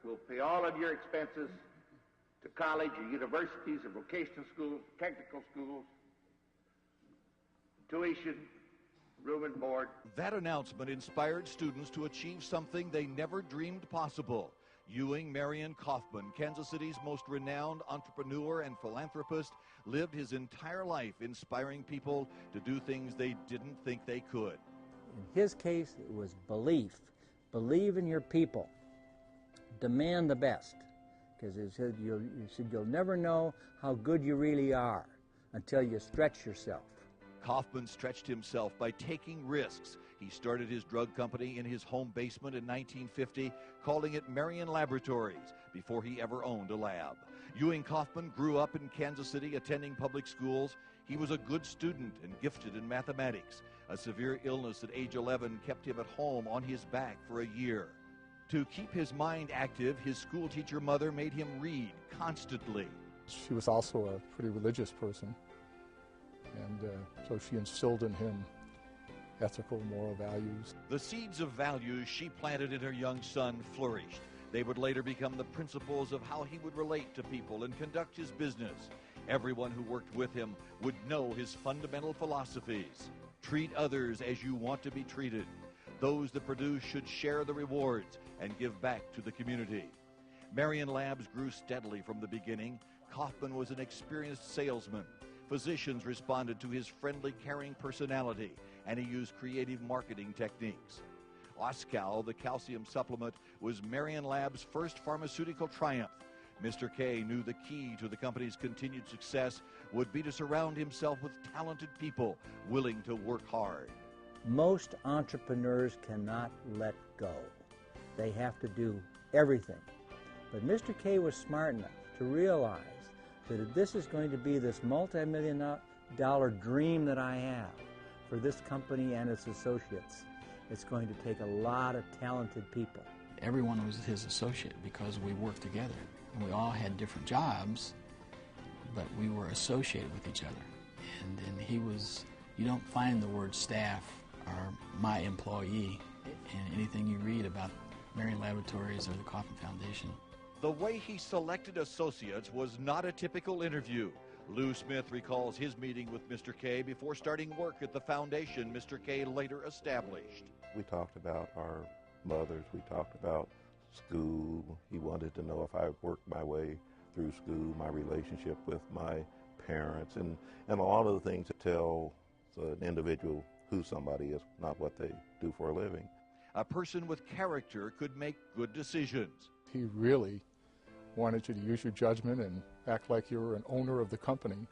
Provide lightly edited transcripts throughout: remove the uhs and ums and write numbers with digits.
will pay all of your expenses to college or universities or vocational schools, technical schools, tuition, room and board. That announcement inspired students to achieve something they never dreamed possible. Ewing Marion Kauffman, Kansas City's most renowned entrepreneur and philanthropist, lived his entire life inspiring people to do things they didn't think they could. In his case, it was belief. Believe in your people. Demand the best. Because he said you'll never know how good you really are until you stretch yourself. Kauffman stretched himself by taking risks. He started his drug company in his home basement in 1950, calling it Marion Laboratories, before he ever owned a lab. Ewing Kauffman grew up in Kansas City, attending public schools. He was a good student and gifted in mathematics. A severe illness at age 11 kept him at home on his back for a year. To keep his mind active, his schoolteacher mother made him read constantly. She was also a pretty religious person, and so she instilled in him ethical, moral values. The seeds of values she planted in her young son flourished. They would later become the principles of how he would relate to people and conduct his business. Everyone who worked with him would know his fundamental philosophies. Treat others as you want to be treated. Those that produce should share the rewards and give back to the community. Marion Labs grew steadily from the beginning. Kauffman was an experienced salesman. Physicians responded to his friendly, caring personality, and he used creative marketing techniques. Oscal, the calcium supplement, was Marion Labs' first pharmaceutical triumph. Mr. K knew the key to the company's continued success would be to surround himself with talented people willing to work hard. Most entrepreneurs cannot let go. They have to do everything. But Mr. K was smart enough to realize that if this is going to be this multi-million-dollar dream that I have for this company and its associates, it's going to take a lot of talented people. Everyone was his associate because we worked together. And we all had different jobs, but we were associated with each other. And he was, you don't find the word staff or my employee in anything you read about Marion Laboratories or the Kauffman Foundation. The way he selected associates was not a typical interview. Lou Smith recalls his meeting with Mr. K before starting work at the foundation Mr. K later established. We talked about our mothers, we talked about school. He wanted to know if I worked my way through school, my relationship with my parents, and a lot of the things that tell an individual who somebody is, not what they do for a living. A person with character could make good decisions. He really wanted you to use your judgment and act like you were an owner of the company.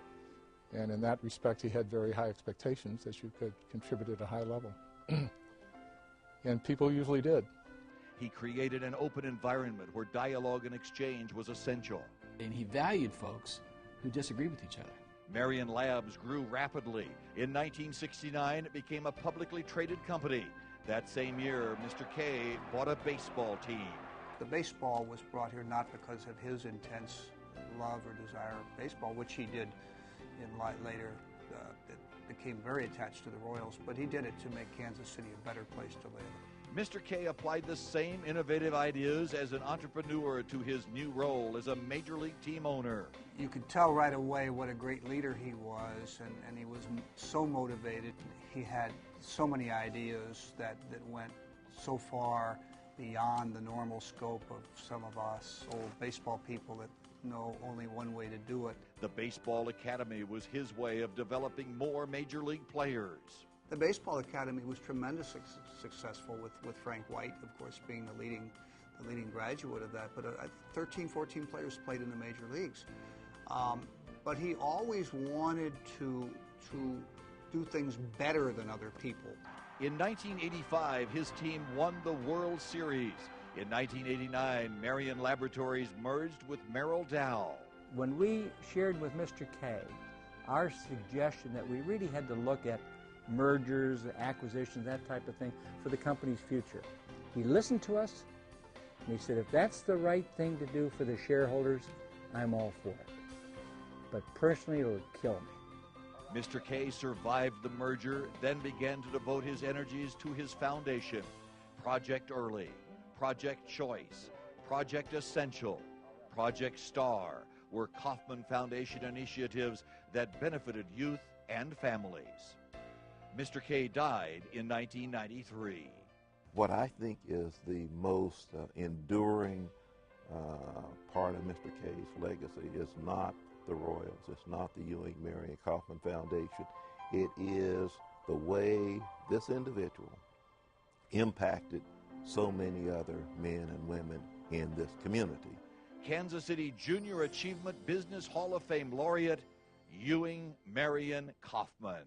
And in that respect, he had very high expectations that you could contribute at a high level. And people usually did. He created an open environment where dialogue and exchange was essential. And he valued folks who disagreed with each other. Marion Labs grew rapidly. In 1969, it became a publicly traded company. That same year, Mr. K bought a baseball team. The baseball was brought here not because of his intense love or desire of baseball, which he did in later. It became very attached to the Royals, but he did it to make Kansas City a better place to live. Mr. K applied the same innovative ideas as an entrepreneur to his new role as a major league team owner. You could tell right away what a great leader he was, and he was so motivated. He had so many ideas that went so far beyond the normal scope of some of us old baseball people that know only one way to do it. The Baseball Academy was his way of developing more major league players. The Baseball Academy was tremendously successful with Frank White, of course, being the leading graduate of that. But 13, 14 players played in the major leagues. But he always wanted to do things better than other people. In 1985, his team won the World Series. In 1989, Marion Laboratories merged with Merrill Dow. When we shared with Mr. K our suggestion that we really had to look at mergers, acquisitions, that type of thing for the company's future, he listened to us and he said, if that's the right thing to do for the shareholders, I'm all for it. But personally, it would kill me. Mr. K survived the merger, then began to devote his energies to his foundation, Project Early, Project Choice, Project Essential, Project Star were Kauffman Foundation initiatives that benefited youth and families. Mr. K died in 1993. What I think is the most enduring part of Mr. K's legacy is not the Royals, it's not the Ewing, Marion, Kauffman Foundation. It is the way this individual impacted so many other men and women in this community. Kansas City Junior Achievement Business Hall of Fame laureate, Ewing Marion Kauffman.